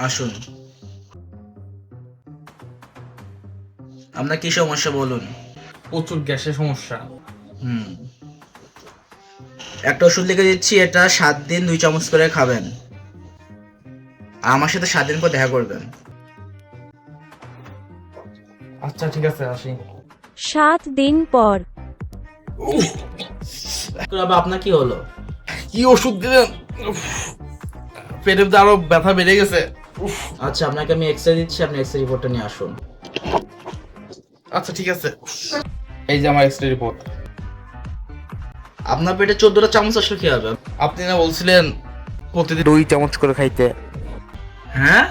আসুন। আপনার কি সমস্যা বলুন। প্রচুর গ্যাসের সমস্যা। হুম, একটা ওষুধ লিখে দিচ্ছি, এটা 7 দিন 2 চামচ করে খাবেন। আমার সাথে 7 দিন পর দেখা করবেন। আচ্ছা ঠিক আছে, আসি। 7 দিন পর। তো বাবা আপনার কি হলো? কি ওষুধ দিলেন? পেটের মধ্যে আরো ব্যথা বেড়ে গেছে। আচ্ছা, আপনাকে আমি এক্সরে দিচ্ছি, আপনি এক্সরে রিপোর্টটা নিয়ে আসুন। আচ্ছা ঠিক আছে, এই যে আমার এক্সরে রিপোর্ট। আপনার পেটে 14টা চামচ আসলে কি হবে? আপনি না বলছিলেন প্রতিদিন 2 চামচ করে খাইতে? হ্যাঁ,